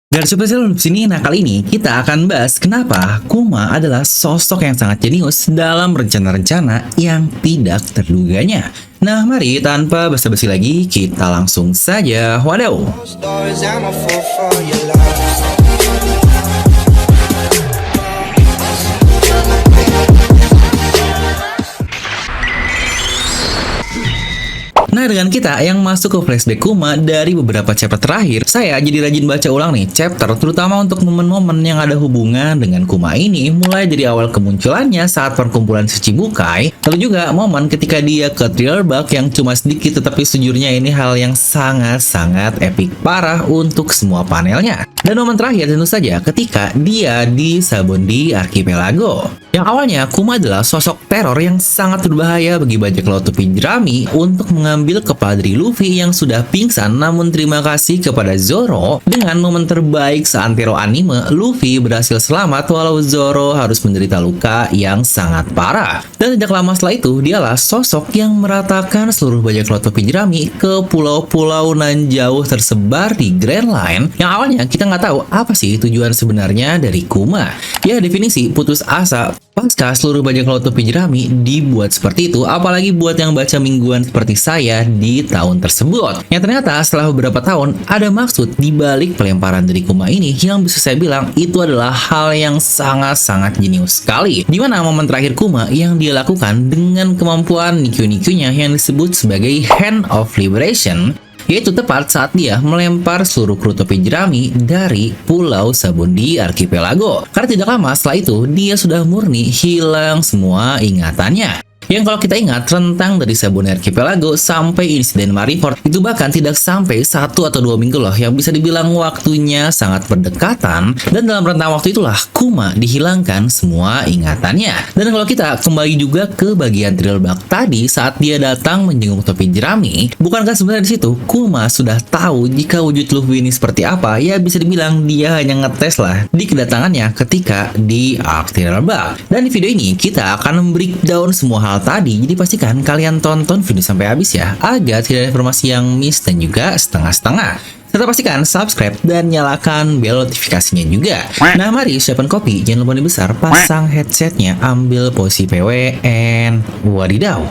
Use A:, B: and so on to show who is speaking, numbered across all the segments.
A: Dari spesial di sini, nah kali ini kita akan bahas kenapa Kuma adalah sosok yang sangat jenius dalam rencana-rencana yang tidak terduganya. Nah mari tanpa basa-basi lagi, kita langsung saja wadaw.
B: Stars, I'm a fool for your love.
A: Nah dengan kita yang masuk ke flashback Kuma dari beberapa chapter terakhir, saya jadi rajin baca ulang nih chapter terutama untuk momen-momen yang ada hubungan dengan Kuma ini, mulai dari awal kemunculannya saat perkumpulan Shichibukai, lalu juga momen ketika dia ke Thriller Bark yang cuma sedikit tetapi sejujurnya ini hal yang sangat-sangat epic parah untuk semua panelnya. Dan momen terakhir tentu saja ketika dia di Sabondi Archipelago. Yang awalnya Kuma adalah sosok teror yang sangat berbahaya bagi bajak laut topi jerami untuk mengambil kepala dari Luffy yang sudah pingsan, namun terima kasih kepada Zoro dengan momen terbaik seantero anime, Luffy berhasil selamat walau Zoro harus menderita luka yang sangat parah. Dan tidak lama setelah itu, dialah sosok yang meratakan seluruh bajak laut topi jerami ke pulau-pulau nan jauh tersebar di Grand Line yang awalnya kita nggak tahu apa sih tujuan sebenarnya dari Kuma. Ya definisi putus asa pasca seluruh bajak laut topi jerami dibuat seperti itu, apalagi buat yang baca mingguan seperti saya di tahun tersebut. Yang ternyata setelah beberapa tahun ada maksud dibalik pelemparan dari Kuma ini yang bisa saya bilang itu adalah hal yang sangat-sangat jenius sekali. Dimana momen terakhir Kuma yang dia lakukan dengan kemampuan Nikyu-Nikyunya yang disebut sebagai Hand of Liberation, yaitu tepat saat dia melempar seluruh kru topi jerami dari Pulau Sabondi Archipelago. Karena tidak lama setelah itu, dia sudah murni hilang semua ingatannya. Yang kalau kita ingat, rentang dari Sabondi Archipelago sampai insiden Marineford itu bahkan tidak sampai 1 atau 2 minggu loh, yang bisa dibilang waktunya sangat berdekatan. Dan dalam rentang waktu itulah Kuma dihilangkan semua ingatannya. Dan kalau kita kembali juga ke bagian Thriller Bark tadi saat dia datang menjenguk topi jerami, bukankah sebenarnya di situ Kuma sudah tahu jika wujud Luffy ini seperti apa? Ya bisa dibilang dia hanya ngetes lah di kedatangannya ketika di Arc Thriller Bark. Dan di video ini kita akan breakdown semua hal tadi, jadi pastikan kalian tonton video sampai habis ya, agar tidak ada informasi yang miss dan juga setengah-setengah. Serta pastikan subscribe dan nyalakan bel notifikasinya juga. Nah mari siapkan kopi, jangan lupa besar, pasang headsetnya, ambil posisi PW, and wadidaw.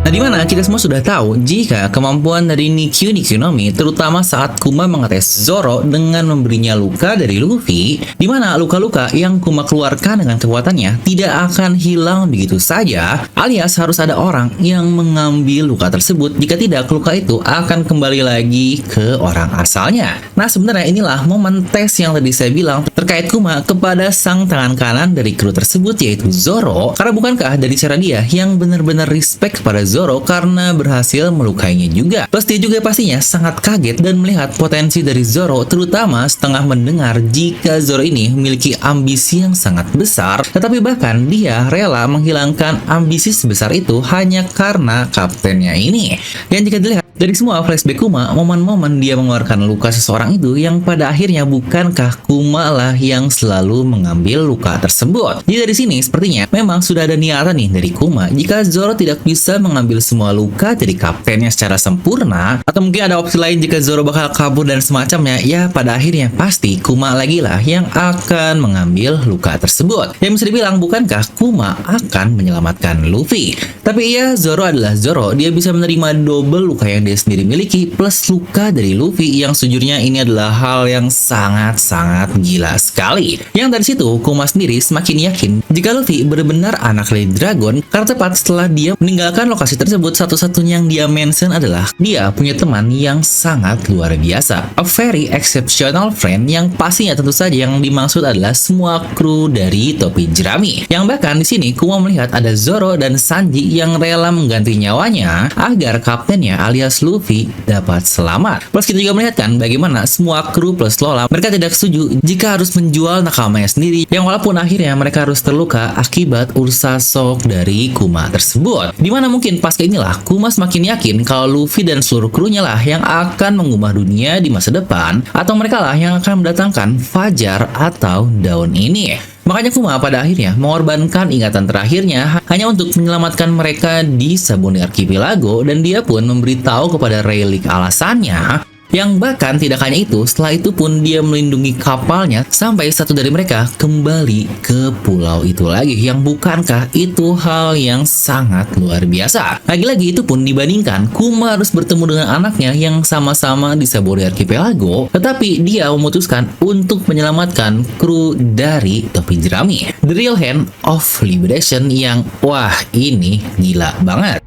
A: Nah dimana kita semua sudah tahu jika kemampuan dari Nikyu Nikyonomi terutama saat Kuma mengetes Zoro dengan memberinya luka dari Luffy, dimana luka-luka yang Kuma keluarkan dengan kekuatannya tidak akan hilang begitu saja, alias harus ada orang yang mengambil luka tersebut, jika tidak luka itu akan kembali lagi ke orang asalnya. Nah sebenarnya inilah momen tes yang tadi saya bilang terkait Kuma kepada sang tangan kanan dari kru tersebut yaitu Zoro, karena bukankah dari cara dia yang benar-benar respect kepada Zoro karena berhasil melukainya juga. Plus dia juga pastinya sangat kaget dan melihat potensi dari Zoro, terutama setelah mendengar jika Zoro ini memiliki ambisi yang sangat besar, tetapi bahkan dia rela menghilangkan ambisi sebesar itu hanya karena kaptennya ini. Yang jika dilihat dari semua flashback Kuma, momen-momen dia mengeluarkan luka seseorang itu yang pada akhirnya bukankah Kuma lah yang selalu mengambil luka tersebut. Jadi dari sini sepertinya memang sudah ada niatan nih dari Kuma jika Zoro tidak bisa mengambil semua luka dari kaptennya secara sempurna, atau mungkin ada opsi lain jika Zoro bakal kabur dan semacamnya, ya pada akhirnya pasti Kuma lagi lah yang akan mengambil luka tersebut. Yang bisa dibilang bukankah Kuma akan menyelamatkan Luffy. Tapi iya, Zoro adalah Zoro, dia bisa menerima double luka yang dia sendiri miliki plus luka dari Luffy yang sejujurnya ini adalah hal yang sangat-sangat gila sekali. Yang dari situ Kuma sendiri semakin yakin jika Luffy benar-benar anak Lady Dragon, karena tepat setelah dia meninggalkan lokasi tersebut, satu-satunya yang dia mention adalah dia punya teman yang sangat luar biasa, a very exceptional friend, yang pastinya tentu saja yang dimaksud adalah semua kru dari topi jerami. Yang bahkan di sini Kuma melihat ada Zoro dan Sanji yang rela mengganti nyawanya agar kaptennya alias Luffy dapat selamat. Plus kita juga melihatkan bagaimana semua kru plus Lola mereka tidak setuju jika harus menjual nakamanya sendiri, yang walaupun akhirnya mereka harus terluka akibat ursas shock dari Kuma tersebut. Dimana mungkin pasca inilah Kuma semakin yakin kalau Luffy dan seluruh krunya lah yang akan mengubah dunia di masa depan, atau mereka lah yang akan mendatangkan Fajar atau daun ini. Makanya Kuma pada akhirnya mengorbankan ingatan terakhirnya hanya untuk menyelamatkan mereka di Sabondi Archipelago, dan dia pun memberitahu kepada Rayleigh alasannya Yang bahkan tidak hanya itu, setelah itu pun dia melindungi kapalnya sampai satu dari mereka kembali ke pulau itu lagi. Yang bukankah itu hal yang sangat luar biasa? Lagi-lagi itu pun dibandingkan Kuma harus bertemu dengan anaknya yang sama-sama di Sabori Archipelago, tetapi dia memutuskan untuk menyelamatkan kru dari topi jerami. The Real Hand of Liberation yang wah ini gila banget.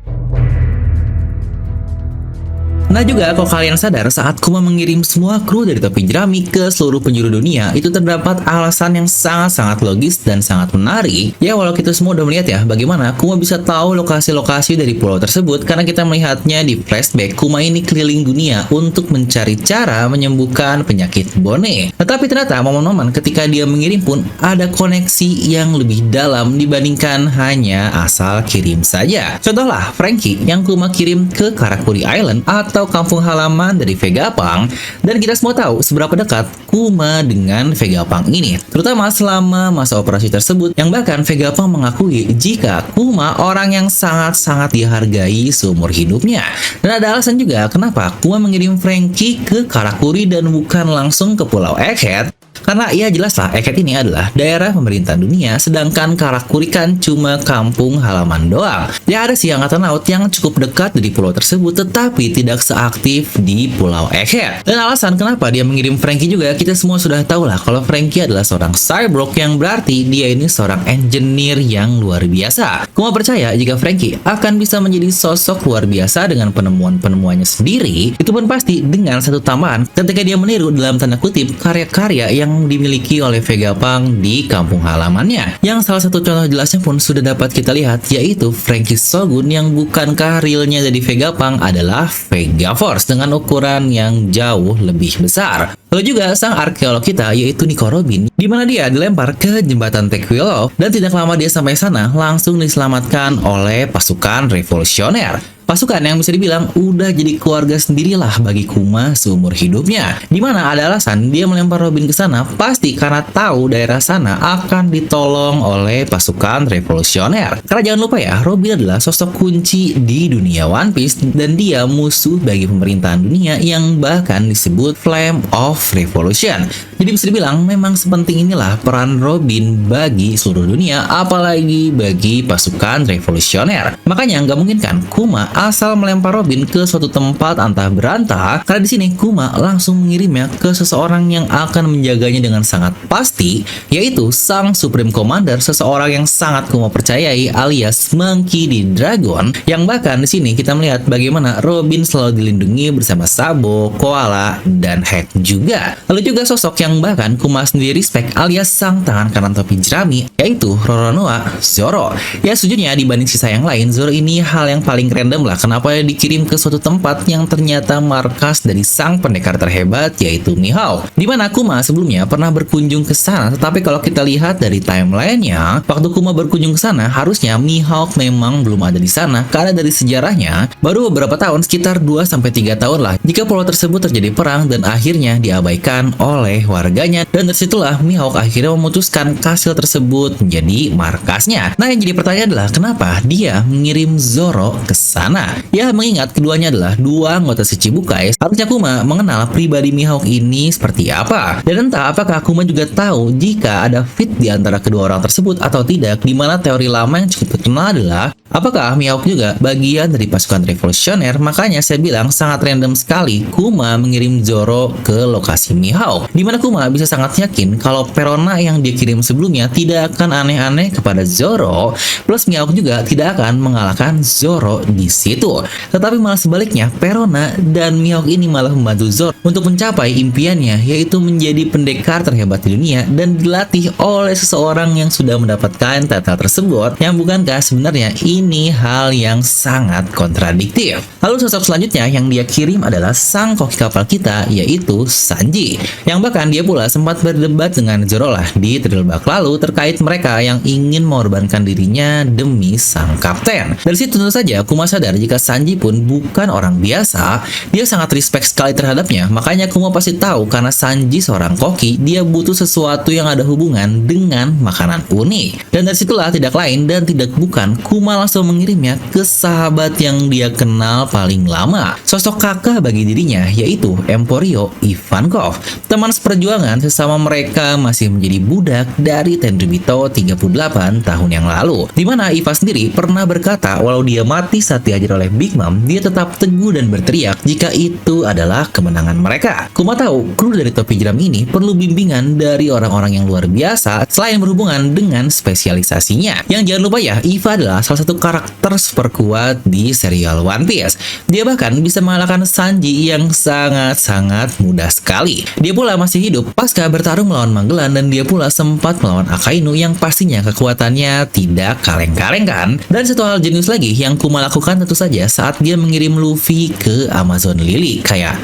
A: Nah juga kalau kalian sadar saat Kuma mengirim semua kru dari topi jerami ke seluruh penjuru dunia, itu terdapat alasan yang sangat-sangat logis dan sangat menarik. Ya walau kita semua udah melihat ya bagaimana Kuma bisa tahu lokasi-lokasi dari pulau tersebut karena kita melihatnya di flashback Kuma ini keliling dunia untuk mencari cara menyembuhkan penyakit Bone. Tetapi ternyata momen-momen ketika dia mengirim pun ada koneksi yang lebih dalam dibandingkan hanya asal kirim saja. Contohlah Franky yang Kuma kirim ke Karakuri Island atau kampung halaman dari Vegapunk, dan kita semua tahu seberapa dekat Kuma dengan Vegapunk ini, terutama selama masa operasi tersebut, yang bahkan Vegapunk mengakui jika Kuma orang yang sangat-sangat dihargai seumur hidupnya. Dan ada alasan juga kenapa Kuma mengirim Franky ke Karakuri dan bukan langsung ke Pulau Egghead. Karena ya jelaslah Egghead ini adalah daerah pemerintahan dunia, sedangkan Karakuri kan cuma kampung halaman doang. Ya ada sih angkatan laut yang cukup dekat dari pulau tersebut, tetapi tidak seaktif di Pulau Egghead. Dan alasan kenapa dia mengirim Franky juga kita semua sudah tahu lah, kalau Franky adalah seorang cyborg yang berarti dia ini seorang engineer yang luar biasa. Kuma percaya jika Franky akan bisa menjadi sosok luar biasa dengan penemuan-penemuannya sendiri, itu pun pasti dengan satu tambahan ketika dia meniru dalam tanda kutip karya-karya yang dimiliki oleh Vegapunk di kampung halamannya. Yang salah satu contoh jelasnya pun sudah dapat kita lihat, yaitu Franky Shogun yang bukankah realnya dari Vegapunk adalah Vegaforce dengan ukuran yang jauh lebih besar. Lalu juga sang arkeolog kita yaitu Nico Robin, di mana dia dilempar ke jembatan Tequila dan tidak lama dia sampai sana langsung diselamatkan oleh pasukan revolusioner. Pasukan yang bisa dibilang udah jadi keluarga sendirilah bagi Kuma seumur hidupnya. Dimana ada alasan dia melempar Robin ke sana pasti karena tahu daerah sana akan ditolong oleh pasukan revolusioner. Karena jangan lupa ya, Robin adalah sosok kunci di dunia One Piece dan dia musuh bagi pemerintahan dunia yang bahkan disebut Flame of Revolution. Jadi bisa dibilang memang sepenting inilah peran Robin bagi seluruh dunia, apalagi bagi pasukan revolusioner. Makanya nggak mungkin kan Kuma asal melempar Robin ke suatu tempat antah berantah, karena di sini Kuma langsung mengirimnya ke seseorang yang akan menjaganya dengan sangat pasti, yaitu sang Supreme Commander, seseorang yang sangat Kuma percayai alias Monkey D. Dragon, yang bahkan di sini kita melihat bagaimana Robin selalu dilindungi bersama Sabo, Koala, dan Head juga. Lalu juga sosok yang bahkan Kuma sendiri respect alias sang tangan kanan topi jerami, yaitu Roronoa Zoro. Ya sejujurnya dibanding sisa yang lain, Zoro ini hal yang paling random lah kenapa dia dikirim ke suatu tempat yang ternyata markas dari sang pendekar terhebat yaitu Mihawk. Dimana Kuma sebelumnya pernah berkunjung ke sana, tetapi kalau kita lihat dari timelinenya, waktu Kuma berkunjung ke sana harusnya Mihawk memang belum ada di sana, karena dari sejarahnya baru beberapa tahun, sekitar 2-3 tahun lah, jika pulau tersebut terjadi perang dan akhirnya diabaikan oleh warganya, dan dari situlah Mihawk akhirnya memutuskan kastil tersebut menjadi markasnya. Nah yang jadi pertanyaan adalah kenapa dia mengirim Zoro ke sana? Ya mengingat keduanya adalah dua anggota Shichibukai, harusnya Kuma mengenal pribadi Mihawk ini seperti apa. Dan entah apakah Kuma juga tahu jika ada fit di antara kedua orang tersebut atau tidak, dimana teori lama yang cukup terkenal adalah apakah Mihawk juga bagian dari pasukan revolusioner. Makanya saya bilang sangat random sekali Kuma mengirim Zoro ke lokasi Mihawk, dimana Kuma bisa sangat yakin kalau Perona yang dia kirim sebelumnya tidak akan aneh-aneh kepada Zoro, plus Mihawk juga tidak akan mengalahkan Zoro di situ. Tetapi malah sebaliknya, Perona dan Mihawk ini malah membantu Zoro untuk mencapai impiannya, yaitu menjadi pendekar terhebat di dunia dan dilatih oleh seseorang yang sudah mendapatkan titel tersebut, yang bukankah sebenarnya ini hal yang sangat kontradiktif. Lalu sosok selanjutnya yang dia kirim adalah sang koki kapal kita, yaitu Sanji, yang bahkan dia pula sempat berdebat dengan Zoro lah di Trial Bak lalu terkait mereka yang ingin mengorbankan dirinya demi sang kapten. Dari situ tentu saja Kuma sadar jika Sanji pun bukan orang biasa, dia sangat respect sekali terhadapnya. Makanya Kuma pasti tahu karena Sanji seorang koki, dia butuh sesuatu yang ada hubungan dengan makanan unik. Dan dari situlah tidak lain dan tidak bukan Kuma langsung langsung mengirimnya ke sahabat yang dia kenal paling lama. Sosok kakak bagi dirinya yaitu Emporio Ivankov. Teman seperjuangan sesama mereka masih menjadi budak dari Tenryubito 38 tahun yang lalu. Dimana Iva sendiri pernah berkata walau dia mati saat diajar oleh Big Mom, dia tetap teguh dan berteriak jika itu adalah kemenangan mereka. Kuma tahu kru dari topi jeram ini perlu bimbingan dari orang-orang yang luar biasa selain berhubungan dengan spesialisasinya. Yang jangan lupa ya, Iva adalah salah satu karakter super kuat di serial One Piece. Dia bahkan bisa mengalahkan Sanji yang sangat-sangat mudah sekali. Dia pula masih hidup pasca bertarung melawan Magellan dan dia pula sempat melawan Akainu yang pastinya kekuatannya tidak kaleng-kaleng kan. Dan satu hal jenius lagi yang Kuma lakukan tentu saja saat dia mengirim Luffy ke Amazon Lily. Kayak,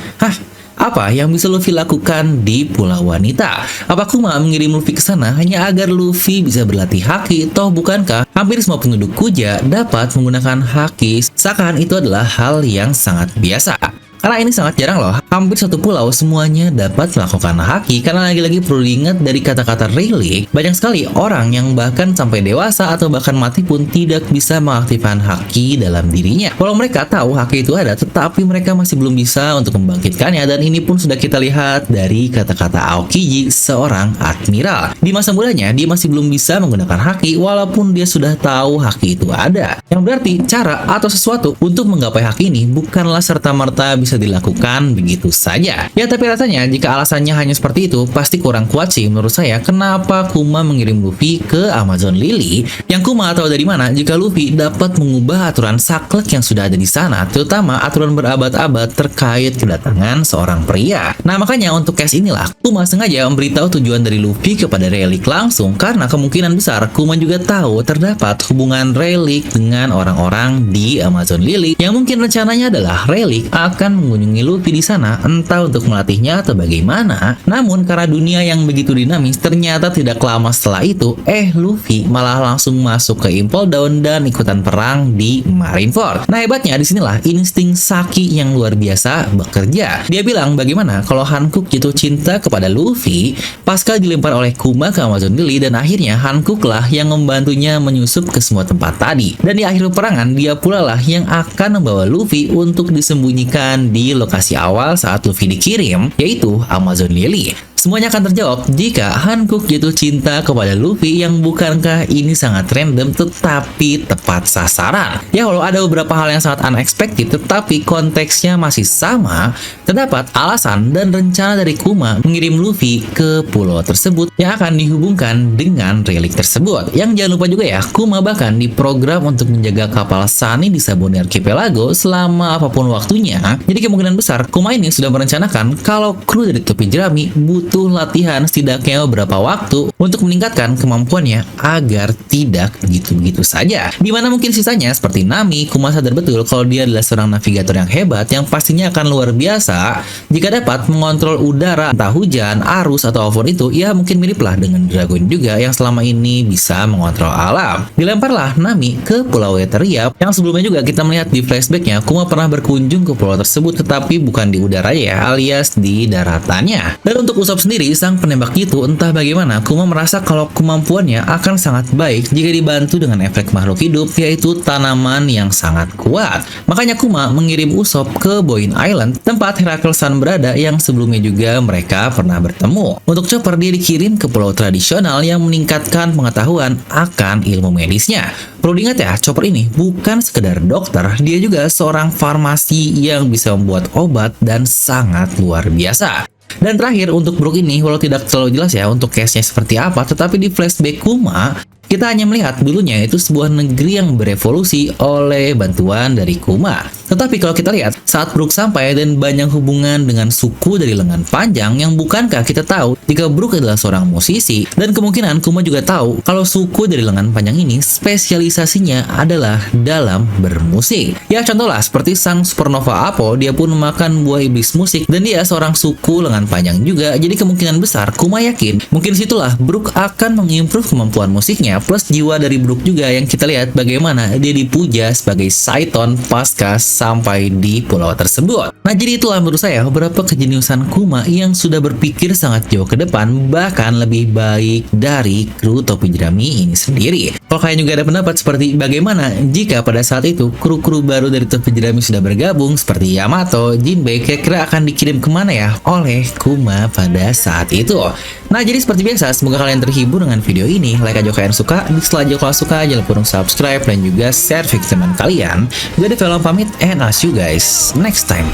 A: apa yang bisa Luffy lakukan di Pulau Wanita? Apa Kuma mengirim Luffy ke sana hanya agar Luffy bisa berlatih haki? Toh bukankah hampir semua penduduk Kuja dapat menggunakan haki? Seakan itu adalah hal yang sangat biasa. Karena ini sangat jarang loh, hampir satu pulau semuanya dapat melakukan haki. Karena lagi-lagi perlu diingat dari kata-kata relic, banyak sekali orang yang bahkan sampai dewasa atau bahkan mati pun tidak bisa mengaktifkan haki dalam dirinya. Walau mereka tahu haki itu ada, tetapi mereka masih belum bisa untuk membangkitkannya. Dan ini pun sudah kita lihat dari kata-kata Aokiji, seorang admiral. Di masa mudanya, dia masih belum bisa menggunakan haki walaupun dia sudah tahu haki itu ada. Yang berarti cara atau sesuatu untuk menggapai haki ini bukanlah serta-merta bisa dilakukan begitu saja. Ya tapi rasanya jika alasannya hanya seperti itu pasti kurang kuat sih menurut saya. Kenapa Kuma mengirim Luffy ke Amazon Lily? Yang Kuma tahu dari mana jika Luffy dapat mengubah aturan saklek yang sudah ada di sana, terutama aturan berabad-abad terkait kedatangan seorang pria. Nah makanya untuk case inilah Kuma sengaja memberitahu tujuan dari Luffy kepada Relic langsung, karena kemungkinan besar Kuma juga tahu terdapat hubungan Relic dengan orang-orang di Amazon Lily yang mungkin rencananya adalah Relic akan mengunjungi Luffy di sana, entah untuk melatihnya atau bagaimana. Namun karena dunia yang begitu dinamis, ternyata tidak lama setelah itu, Luffy malah langsung masuk ke Impel Down dan ikutan perang di Marineford. Nah hebatnya disinilah insting Saki yang luar biasa bekerja. Dia bilang bagaimana kalau Hancock jatuh cinta kepada Luffy pasca dilempar oleh Kuma ke Amazon Lily, dan akhirnya Hancock lah yang membantunya menyusup ke semua tempat tadi. Dan di akhir peperangan dia pula lah yang akan membawa Luffy untuk disembunyikan di lokasi awal saat Luffy dikirim, yaitu Amazon Lily. Semuanya akan terjawab jika Hancock jatuh cinta kepada Luffy, yang bukankah ini sangat random tetapi tepat sasaran. Ya walau ada beberapa hal yang sangat unexpected tetapi konteksnya masih sama. Terdapat alasan dan rencana dari Kuma mengirim Luffy ke pulau tersebut yang akan dihubungkan dengan relik tersebut. Yang jangan lupa juga ya, Kuma bahkan diprogram untuk menjaga kapal Sunny di Sabon Archipelago selama apapun waktunya. Jadi kemungkinan besar Kuma ini sudah merencanakan kalau kru dari topi jerami butuh latihan setidaknya beberapa waktu untuk meningkatkan kemampuannya agar tidak begitu-begitu saja. Dimana mungkin sisanya seperti Nami, Kuma sadar betul kalau dia adalah seorang navigator yang hebat yang pastinya akan luar biasa jika dapat mengontrol udara, entah hujan, arus, atau apapun itu. Ya mungkin miriplah dengan Dragon juga yang selama ini bisa mengontrol alam. Dilemparlah Nami ke Pulau Eteria yang sebelumnya juga kita melihat di flashbacknya Kuma pernah berkunjung ke pulau tersebut tetapi bukan di udara ya, alias di daratannya. Dan untuk Usopp sendiri, sang penembak itu, entah bagaimana Kuma merasa kalau kemampuannya akan sangat baik jika dibantu dengan efek makhluk hidup, yaitu tanaman yang sangat kuat. Makanya Kuma mengirim Usopp ke Boin Island, tempat Herakles Sun berada yang sebelumnya juga mereka pernah bertemu. Untuk Chopper, dia dikirim ke pulau tradisional yang meningkatkan pengetahuan akan ilmu medisnya. Perlu diingat ya, Chopper ini bukan sekedar dokter, dia juga seorang farmasi yang bisa membuat obat dan sangat luar biasa. Dan terakhir untuk Brook ini, walau tidak terlalu jelas ya untuk case-nya seperti apa, tetapi di flashback Kuma kita hanya melihat dulunya itu sebuah negeri yang berevolusi oleh bantuan dari Kuma. Tetapi kalau kita lihat saat Brook sampai dan banyak hubungan dengan suku dari lengan panjang, yang bukankah kita tahu jika Brook adalah seorang musisi, dan kemungkinan Kuma juga tahu kalau suku dari lengan panjang ini spesialisasinya adalah dalam bermusik. Ya contohlah seperti sang Supernova Apo, dia pun memakan buah iblis musik dan dia seorang suku lengan panjang juga. Jadi kemungkinan besar Kuma yakin mungkin situlah Brook akan mengimprove kemampuan musiknya, plus jiwa dari Brook juga yang kita lihat bagaimana dia dipuja sebagai Saiton pasca sampai di pulau tersebut. Nah, jadi itulah menurut saya beberapa kejeniusan Kuma yang sudah berpikir sangat jauh ke depan, bahkan lebih baik dari kru topi jerami ini sendiri. Kalau kalian juga ada pendapat seperti bagaimana jika pada saat itu kru-kru baru dari topi jerami sudah bergabung seperti Yamato, Jinbei, kira-kira akan dikirim kemana ya oleh Kuma pada saat itu? Nah, jadi seperti biasa, semoga kalian terhibur dengan video ini. Like aja kalian suka, dislike aja kalau suka, jangan lupa untuk subscribe dan juga share video teman kalian. Gue ada film pamit, and I'll see you guys next time.